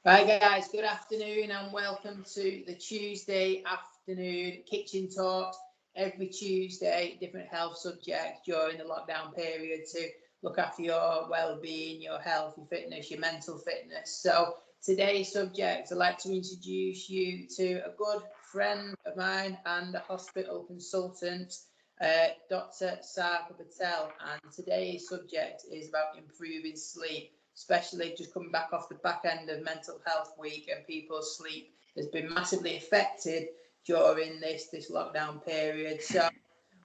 Right, guys, good afternoon and welcome to the Tuesday afternoon kitchen talks. Every Tuesday, different health subjects during the lockdown period to look after your well-being, your health, your fitness, your mental fitness. So today's subject, I'd like to introduce you to a good friend of mine and a hospital consultant, Dr Saager Patel. And today's subject is about improving sleep, especially just coming back off the back end of Mental Health Week, and people's sleep has been massively affected during this lockdown period. So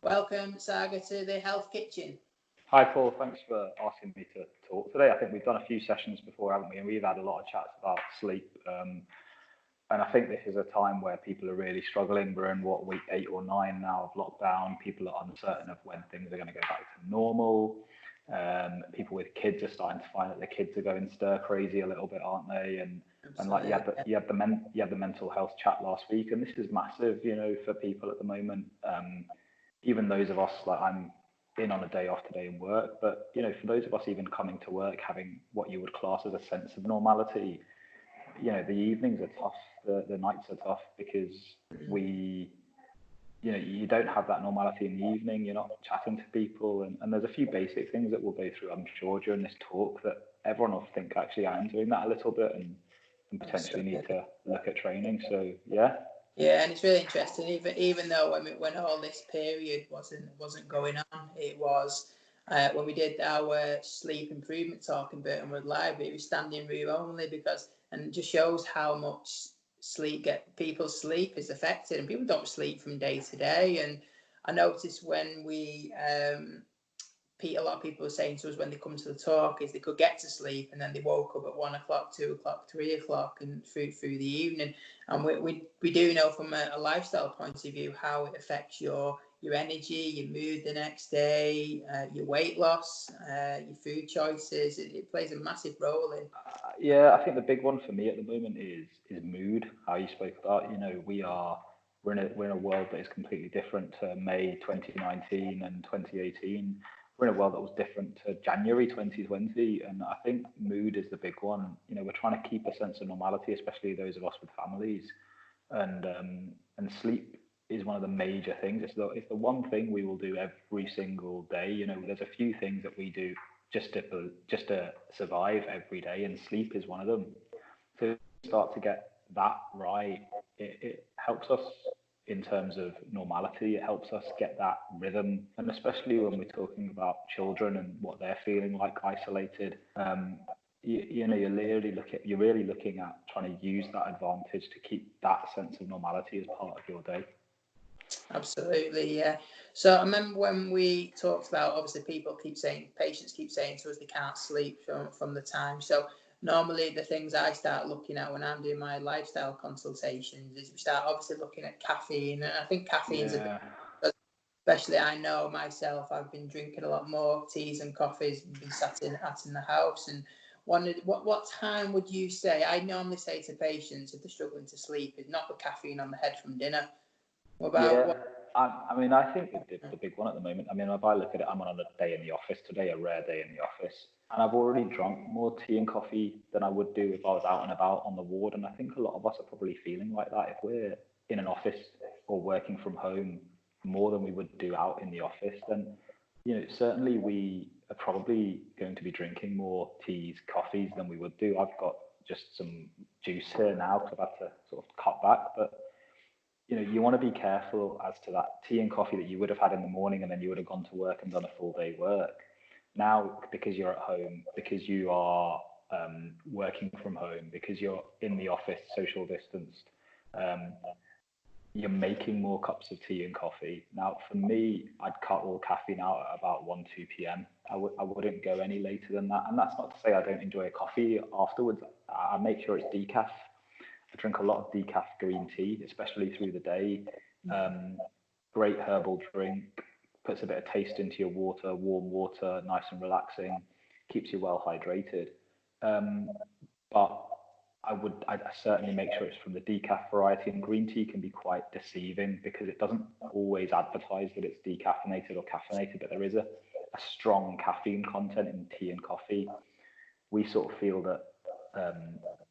welcome, Saager, to the Health Kitchen. Hi, Paul. Thanks for asking me to talk today. I think we've done a few sessions before, haven't we? And we've had a lot of chats about sleep. And I think this is a time where people are really struggling. We're in week 8 or 9 now of lockdown. People are uncertain of when things are going to go back to normal. People with kids are starting to find that their kids are going stir crazy a little bit, aren't they? And like you had the mental health chat last week, and this is massive, for people at the moment. Even those of us, like I'm in on a day off today in work, but for those of us even coming to work having what you would class as a sense of normality, the evenings are tough, the nights are tough, because you don't have that normality in the evening. You're not chatting to people, and there's a few basic things that we'll go through, I'm sure, during this talk that everyone will think, actually, I am doing that a little bit and potentially need to look at training. So yeah, and it's really interesting. Even though when all this period wasn't going on, it was when we did our sleep improvement talk in Burtonwood Library, it was standing room only, and it just shows how much people's sleep is affected, and people don't sleep from day to day. And I noticed when a lot of people were saying to us when they come to the talk is they could get to sleep and then they woke up at 1 o'clock, 2 o'clock, 3 o'clock, and through the evening. And we do know from a lifestyle point of view how it affects your energy, your mood the next day, your weight loss, your food choices. It plays a massive role in. Yeah, I think the big one for me at the moment is mood. How you spoke about, we're in a world that is completely different to May 2019 and 2018. We're in a world that was different to January 2020, and I think mood is the big one. We're trying to keep a sense of normality, especially those of us with families, and sleep is one of the major things. It's the one thing we will do every single day. There's a few things that we do just to survive every day, and sleep is one of them. So start to get that right, it helps us in terms of normality. It helps us get that rhythm, and especially when we're talking about children and what they're feeling like isolated. You're really looking at trying to use that advantage to keep that sense of normality as part of your day. Absolutely, yeah. So I remember when we talked about, obviously patients keep saying to us they can't sleep from the time. So normally the things I start looking at when I'm doing my lifestyle consultations is we start obviously looking at caffeine. And I think caffeine's especially, I know myself, I've been drinking a lot more teas and coffees and been sat in the house, and wondered what time would you say? I normally say to patients if they're struggling to sleep is knock the caffeine on the head from dinner. I think the big one at the moment, if I look at it, I'm on a day in the office today, a rare day in the office, and I've already drunk more tea and coffee than I would do if I was out and about on the ward. And I think a lot of us are probably feeling like that if we're in an office or working from home more than we would do out in the office. Then, certainly we are probably going to be drinking more teas, coffees than we would do. I've got just some juice here now because I've had to sort of cut back, but you want to be careful as to that tea and coffee that you would have had in the morning, and then you would have gone to work and done a full day work. Now, because you're at home, because you are working from home, because you're in the office, social distanced, you're making more cups of tea and coffee. Now, for me, I'd cut all caffeine out at about 1, 2 p.m. I wouldn't go any later than that. And that's not to say I don't enjoy a coffee afterwards. I make sure it's decaf. I drink a lot of decaf green tea, especially through the day. Great herbal drink, puts a bit of taste into your water, warm water, nice and relaxing, keeps you well hydrated. But I'd certainly make sure it's from the decaf variety, and green tea can be quite deceiving because it doesn't always advertise that it's decaffeinated or caffeinated, but there is a strong caffeine content in tea and coffee. We sort of feel that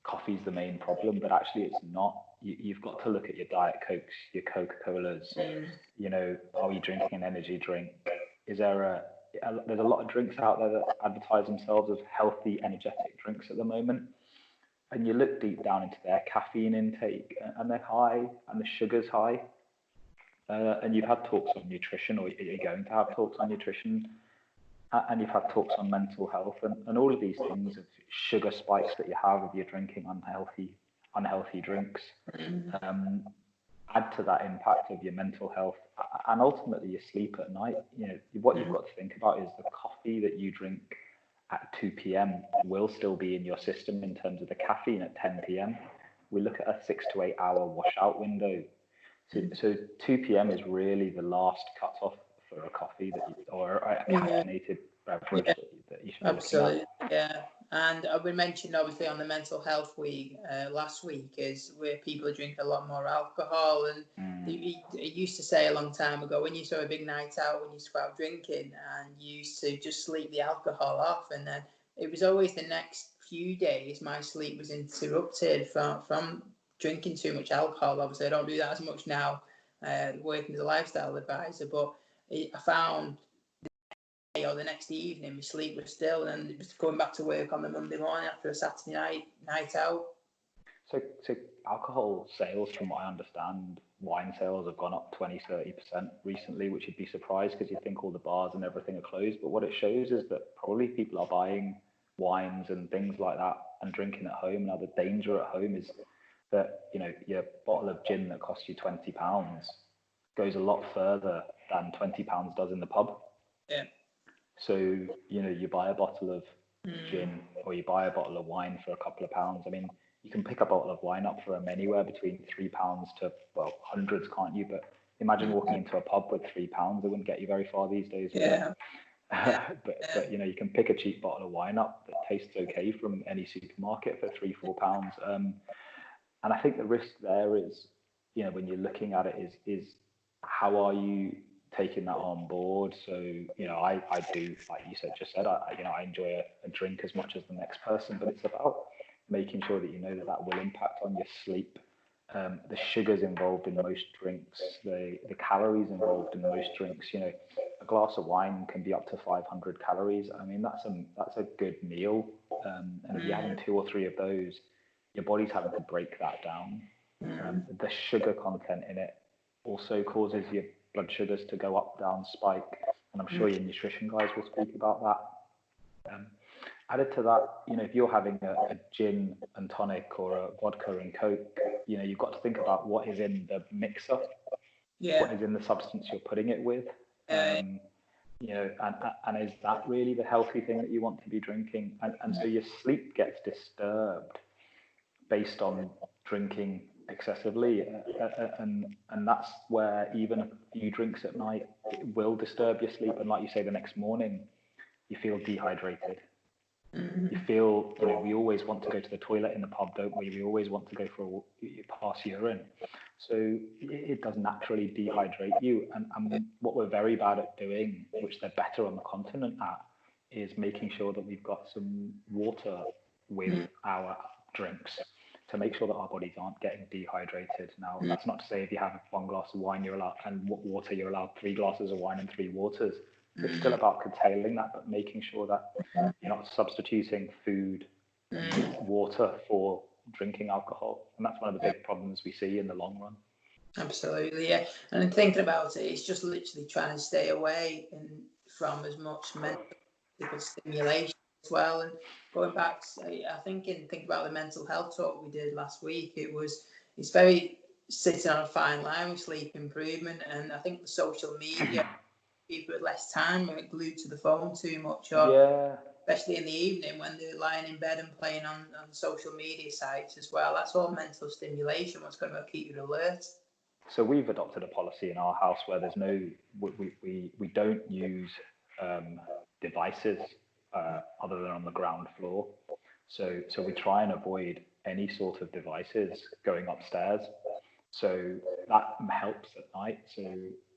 coffee's the main problem, but actually it's not. You've got to look at your Diet Cokes, your Coca-Colas. You know, are you drinking an energy drink? Is there there's a lot of drinks out there that advertise themselves as healthy, energetic drinks at the moment. And you look deep down into their caffeine intake, and they're high, and the sugar's high. And you've had talks on nutrition, or you're going to have talks on nutrition, and you've had talks on mental health, and all of these things of sugar spikes that you have if you're drinking unhealthy drinks. Add to that impact of your mental health and ultimately your sleep at night. You know, what you've got to think about is the coffee that you drink at 2 p.m. will still be in your system in terms of the caffeine at 10 p.m. We look at a 6 to 8 hour washout window. So 2 p.m. is really the last cutoff for a coffee or a caffeinated beverage that you should be absolutely looking at. Yeah. And we mentioned obviously on the mental health week last week is where people drink a lot more alcohol, and it used to say a long time ago, when you saw a big night out, when you used to go out drinking, and you used to just sleep the alcohol off, and then it was always the next few days my sleep was interrupted from drinking too much alcohol. Obviously I don't do that as much now, working as a lifestyle advisor, but I found or the next evening my sleep was still, and it was going back to work on the Monday morning after a Saturday night out. So alcohol sales, from what I understand, wine sales have gone up 20-30% recently, which you'd be surprised because you think all the bars and everything are closed. But what it shows is that probably people are buying wines and things like that and drinking at home. Now the danger at home is that, you know, your bottle of gin that costs you £20 goes a lot further than £20 does in the pub. Yeah. So, you know, you buy a bottle of gin or you buy a bottle of wine for a couple of pounds. I mean, you can pick a bottle of wine up from anywhere between £3 to, well, hundreds, can't you? But imagine walking into a pub with £3. It wouldn't get you very far these days. Yeah. But you know, you can pick a cheap bottle of wine up that tastes okay from any supermarket for £3-4. And I think the risk there is, you know, when you're looking at it is how are you taking that on board? So, you know, I do, like you just said, I enjoy a drink as much as the next person, but it's about making sure that you know that will impact on your sleep. The sugars involved in most drinks, the calories involved in most drinks. You know, a glass of wine can be up to 500 calories. I mean, that's a good meal. And if you're having 2 or 3 of those, your body's having to break that down. The sugar content in it also causes your blood sugars to go up, down, spike. And I'm sure your nutrition guys will speak about that. Added to that, you know, if you're having a gin and tonic or a vodka and Coke, you know, you've got to think about what is in the mixer, what is in the substance you're putting it with. You know, and is that really the healthy thing that you want to be drinking? And so your sleep gets disturbed based on drinking excessively, and that's where even a few drinks at night will disturb your sleep. And like you say, the next morning you feel dehydrated. You feel, you know, we always want to go to the toilet in the pub, don't we? We always want to go for a pass urine. So it does naturally dehydrate you. And what we're very bad at doing, which they're better on the continent at, is making sure that we've got some water with our drinks to make sure that our bodies aren't getting dehydrated. Now, that's not to say if you have 1 glass of wine, you're allowed, and water, you're allowed 3 glasses of wine and 3 waters. It's still about curtailing that, but making sure that you're not substituting food and water for drinking alcohol. And that's one of the big problems we see in the long run. Absolutely, yeah. And thinking about it, it's just literally trying to stay away from as much mental stimulation as well. And going back, I think about the mental health talk we did last week, it's very sitting on a fine line with sleep improvement. And I think the social media, people with less time are glued to the phone too much, or especially in the evening when they're lying in bed and playing on social media sites as well. That's all mental stimulation, what's going to keep you alert. So we've adopted a policy in our house where there's we don't use devices other than on the ground floor. So we try and avoid any sort of devices going upstairs. So that helps at night. So,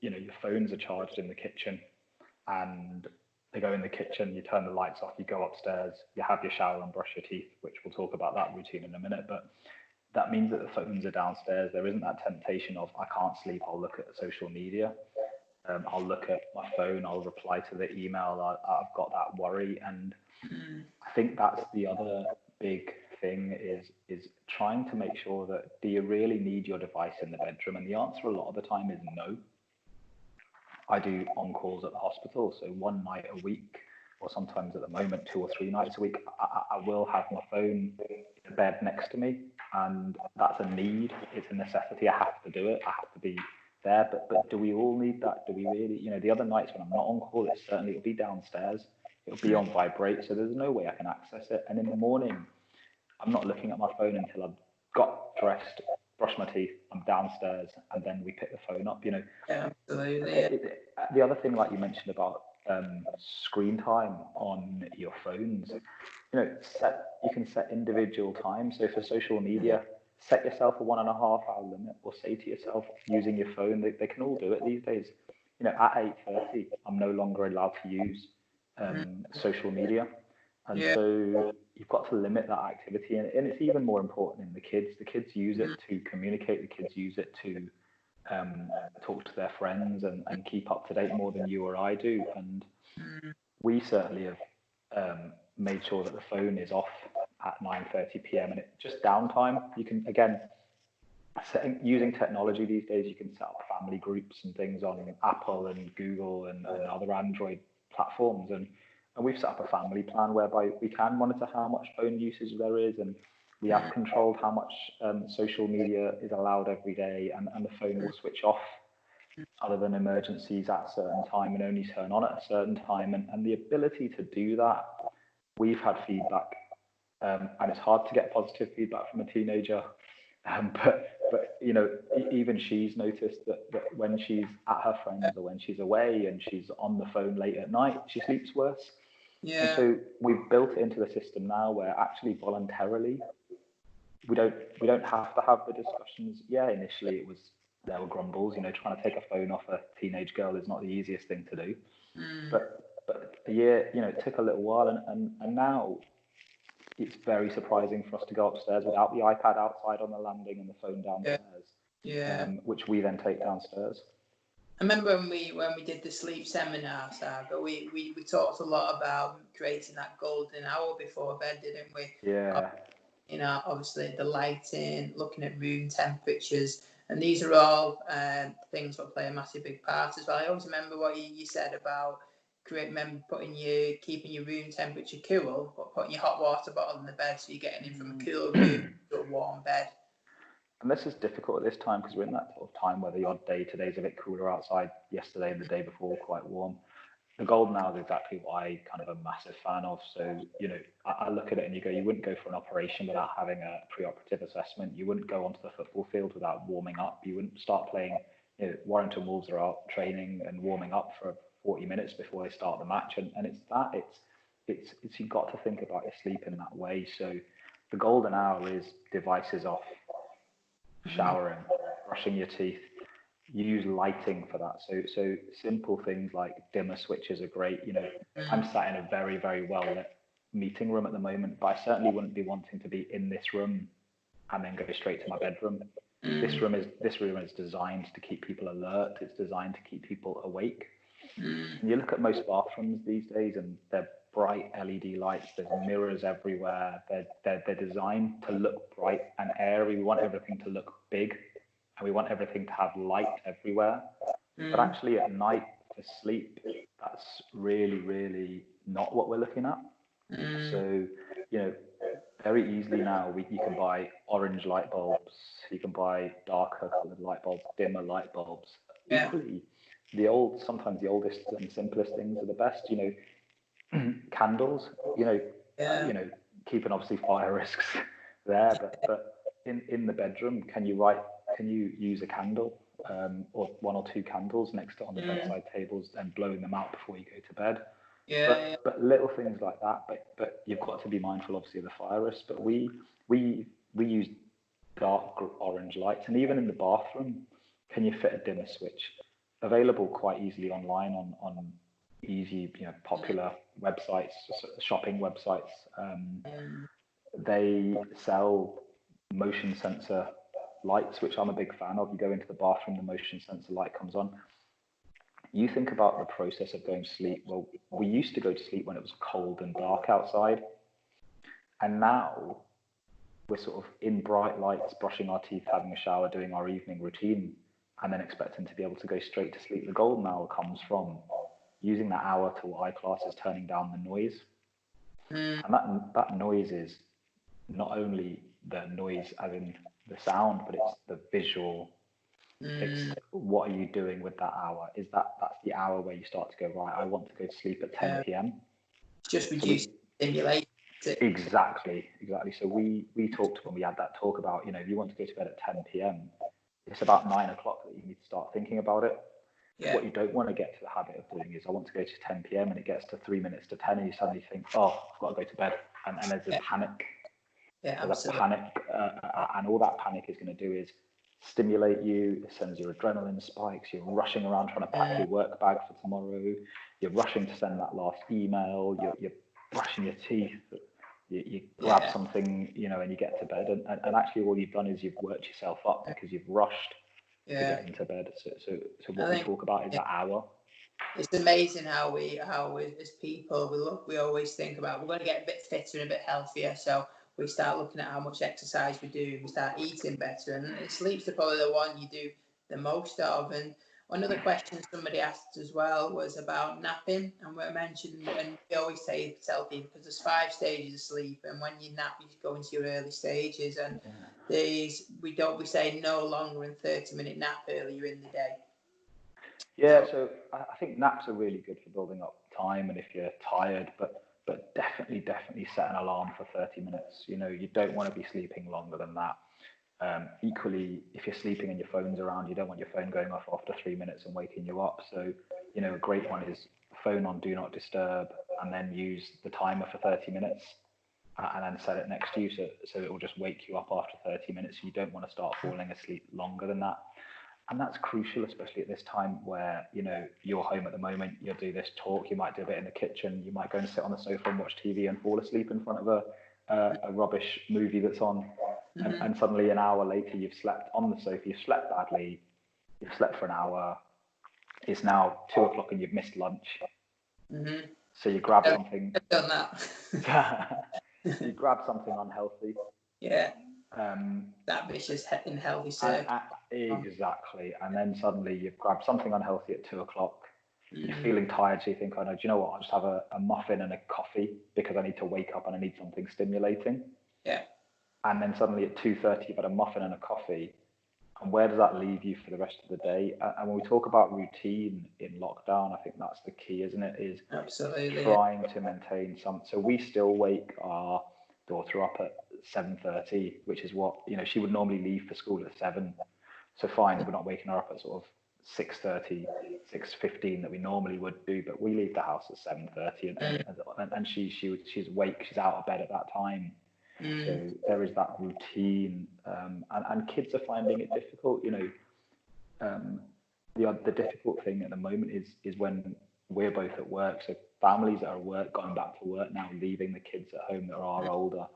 you know, your phones are charged in the kitchen, and they go in the kitchen, you turn the lights off, you go upstairs, you have your shower and brush your teeth, which we'll talk about that routine in a minute. But that means that the phones are downstairs. There isn't that temptation of, I can't sleep, I'll look at social media. I'll look at my phone, I'll reply to the email, I've got that worry. And I think that's the other big thing is trying to make sure that, do you really need your device in the bedroom? And the answer a lot of the time is no. I do on-calls at the hospital, so one night a week, or sometimes at the moment 2 or 3 nights a week, I will have my phone in the bed next to me, and that's a need. It's a necessity. I have to do it. I have to be there. But do we all need that? Do we really? You know, the other nights when I'm not on call, it'll be downstairs. It'll be on vibrate, so there's no way I can access it. And in the morning, I'm not looking at my phone until I've got dressed, brushed my teeth, I'm downstairs, and then we pick the phone up. You know, absolutely. The other thing, like you mentioned about screen time on your phones, you know, you can set individual times. So for social media, set yourself a 1.5 hour limit, or say to yourself, using your phone, they can all do it these days. You know, at 8:30, I'm no longer allowed to use social media. And so you've got to limit that activity. And it's even more important in the kids. The kids use it to communicate. The kids use it to talk to their friends and keep up to date more than you or I do. And we certainly have made sure that the phone is off at 9:30 p.m. and it's just downtime. You can, again, using technology these days, you can set up family groups and things on Apple and Google and other Android platforms. And we've set up a family plan whereby we can monitor how much phone usage there is, and we have controlled how much social media is allowed every day, and the phone will switch off other than emergencies at a certain time and only turn on at a certain time. And the ability to do that, we've had feedback, and it's hard to get positive feedback from a teenager, but you know, even she's noticed that when she's at her friends or when she's away and she's on the phone late at night, she sleeps worse. And so we've built it into the system now where actually voluntarily we don't have to have the discussions. Yeah, initially there were grumbles. You know, trying to take a phone off a teenage girl is not the easiest thing to do. But the year, you know, it took a little while, and now it's very surprising for us to go upstairs without the iPad outside on the landing and the phone downstairs, which we then take downstairs. I remember when we did the sleep seminar, Saager, we talked a lot about creating that golden hour before bed, didn't we? Yeah. You know, obviously the lighting, looking at room temperatures, and these are all things that play a massive big part as well. I always remember what you said about keeping your room temperature cool, but putting your hot water bottle in the bed so you're getting in from a cool room to a warm bed. And this is difficult at this time because we're in that sort of time where the odd day, today's a bit cooler outside, yesterday and the day before quite warm. The golden hour is exactly what I kind of a massive fan of. So, you know, I look at it and you go, you wouldn't go for an operation without having a preoperative assessment. You wouldn't go onto the football field without warming up. You wouldn't start playing, you know, Warrington Wolves are out training and warming up for 40 minutes before they start the match. And it's you've got to think about your sleep in that way. So the golden hour is devices off, showering, brushing your teeth. Use lighting for that. So simple things like dimmer switches are great. You know, I'm sat in a very, very well lit meeting room at the moment, but I certainly wouldn't be wanting to be in this room and then go straight to my bedroom. This room is designed to keep people alert. It's designed to keep people awake. And you look at most bathrooms these days, and they're bright LED lights. There's mirrors everywhere. They're designed to look bright and airy. We want everything to look big, and we want everything to have light everywhere. But actually at night for sleep, that's really, really not what we're looking at. So, you know, very easily now you can buy orange light bulbs, you can buy darker coloured light bulbs, dimmer light bulbs. Equally, sometimes the oldest and simplest things are the best. You know, candles. You know, keeping obviously fire risks there, but in the bedroom, can you use a candle or 1 or 2 candles next to on the bedside tables and blowing them out before you go to bed? But little things like that. But you've got to be mindful, obviously, of the fire risk. But we use dark orange lights, and even in the bathroom, can you fit a dimmer switch? Available quite easily online on easy, popular websites, shopping websites. Mm. They sell motion sensor lights, which I'm a big fan of. You go into the bathroom, the motion sensor light comes on. You think about the process of going to sleep. Well, we used to go to sleep when it was cold and dark outside. And now we're sort of in bright lights, brushing our teeth, having a shower, doing our evening routine, and then expecting to be able to go straight to sleep. The golden hour comes from using that hour till eye classes, turning down the noise. And that noise is not only the noise as in the sound, but it's the visual. It's what are you doing with that hour? That's the hour where you start to go, right, I want to go to sleep at 10 p.m. Just reduce stimulation. Exactly. So we talked when we had that talk about, if you want to go to bed at 10 p.m, it's about 9 o'clock that you need to start thinking about it. Yeah. What you don't want to get to the habit of doing is, I want to go to 10 p.m. and it gets to 3 minutes to 10 and you suddenly think, oh, I've got to go to bed. And there's a panic. Yeah, there's absolutely. a panic. And all that panic is going to do is stimulate you. It sends your adrenaline spikes. You're rushing around trying to pack your work bag for tomorrow. You're rushing to send that last email. You're brushing your teeth. You grab something, and you get to bed. And actually all you've done is you've worked yourself up because you've rushed to get into bed. So what we talk about is that hour. It's amazing how we as people, we always think about, we're going to get a bit fitter and a bit healthier. So we start looking at how much exercise we do. We start eating better, and sleep's probably the one you do the most of. And another question somebody asked as well was about napping, and we mentioned, and we always tell people, because there's 5 stages of sleep, and when you nap, you go into your early stages, and we say no longer than 30-minute nap earlier in the day. Yeah, so I think naps are really good for building up time, and if you're tired, but definitely set an alarm for 30 minutes. You don't want to be sleeping longer than that. Equally, if you're sleeping and your phone's around, you don't want your phone going off after 3 minutes and waking you up. So, a great one is phone on do not disturb, and then use the timer for 30 minutes, and then set it next to you so it will just wake you up after 30 minutes. You don't want to start falling asleep longer than that. And that's crucial, especially at this time where, you're home at the moment, you'll do this talk, you might do a bit in the kitchen, you might go and sit on the sofa and watch TV and fall asleep in front of a rubbish movie that's on. And suddenly an hour later, you've slept on the sofa, you've slept badly, you've slept for an hour, it's now 2 o'clock and you've missed lunch. So you grab something. I've done that. You grab something unhealthy. Yeah. That vicious unhealthy circle. Exactly. And then suddenly you've grabbed something unhealthy at 2 o'clock. You're feeling tired, so you think, oh no, do you know what? I'll just have a muffin and a coffee because I need to wake up and I need something stimulating. Yeah. And then suddenly at 2:30 you've had a muffin and a coffee. And where does that leave you for the rest of the day? And when we talk about routine in lockdown, I think that's the key, isn't it? Is absolutely trying to maintain some. So we still wake our daughter up at 7:30, which is what, she would normally leave for school at 7. So fine, we're not waking her up at sort of 6:30, 6:15 that we normally would do, but we leave the house at 7:30, and she's awake, she's out of bed at that time. So there is that routine, and kids are finding it difficult. The difficult thing at the moment is when we're both at work. So families that are at work, going back to work now, leaving the kids at home that are older,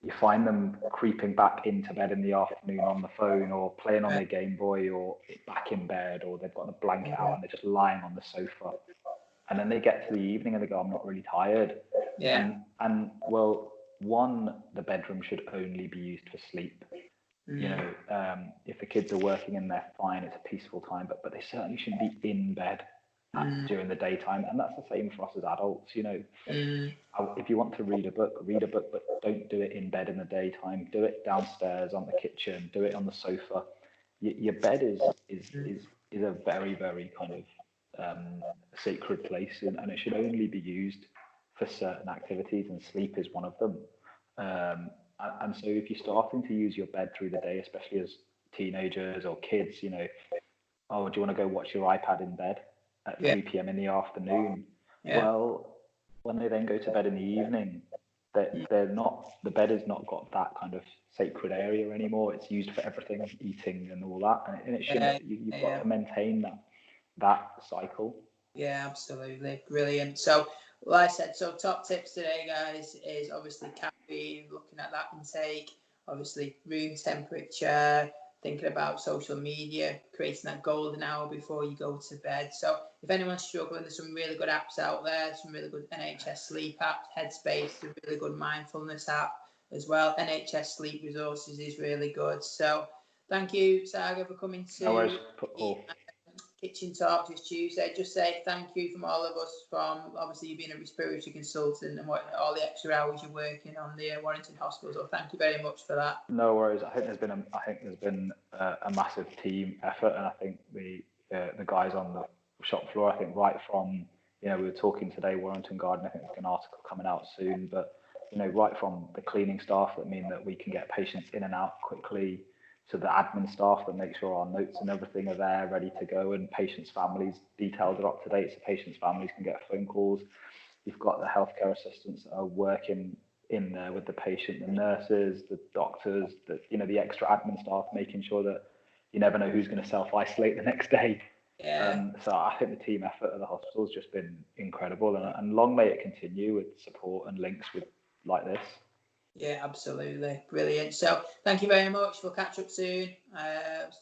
you find them creeping back into bed in the afternoon on the phone, or playing on their Game Boy, or back in bed, or they've got the blanket out and they're just lying on the sofa. And then they get to the evening and they go, I'm not really tired. Yeah. And well, one, the bedroom should only be used for sleep. If the kids are working in there, fine, it's a peaceful time, but they certainly shouldn't be in bed during the daytime. And that's the same for us as adults. If you want to read a book, but don't do it in bed in the daytime. Do it downstairs on the kitchen, do it on the sofa. Your bed is a very, very kind of sacred place, and it should only be used for certain activities, and sleep is one of them. And so if you're starting to use your bed through the day, especially as teenagers or kids, oh, do you want to go watch your iPad in bed at 3 p.m. in the afternoon? Well, when they then go to bed in the evening, the bed has not got that kind of sacred area anymore. It's used for everything, eating and all that, and it shouldn't. You've got to maintain that cycle. Yeah, absolutely. Brilliant. So, like I said, so top tips today, guys, is obviously caffeine, looking at that intake, obviously room temperature, thinking about social media, creating that golden hour before you go to bed. So, if anyone's struggling, there's some really good apps out there, some really good NHS sleep apps, Headspace, a really good mindfulness app as well. NHS Sleep Resources is really good. So, thank you, Saager, for coming No worries, to Paul. Kitchen Talks this Tuesday. Just say thank you from all of us, from obviously you being a respiratory consultant and what all the extra hours you're working on the Warrington Hospital. So thank you very much for that. No worries. I think there's been a massive team effort, and I think the guys on the shop floor. I think right from we were talking today, Warrington Garden. I think there's an article coming out soon, but right from the cleaning staff that mean that we can get patients in and out quickly, to the admin staff that make sure our notes and everything are there, ready to go, and patients' families' details are up to date, so patients' families can get phone calls. You've got the healthcare assistants that are working in there with the patient, the nurses, the doctors, the extra admin staff, making sure that you never know who's going to self-isolate the next day. Yeah. So I think the team effort at the hospital has just been incredible, and long may it continue with support and links with like this. Yeah, absolutely. Brilliant. So thank you very much. We'll catch up soon.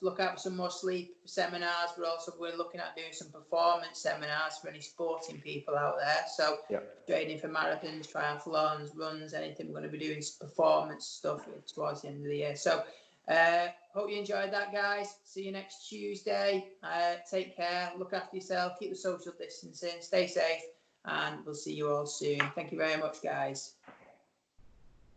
Look out for some more sleep seminars. We're looking at doing some performance seminars for any sporting people out there. So training for marathons, triathlons, runs, anything. We're going to be doing performance stuff towards the end of the year. So hope you enjoyed that, guys. See you next Tuesday. Take care. Look after yourself. Keep the social distancing. Stay safe. And we'll see you all soon. Thank you very much, guys.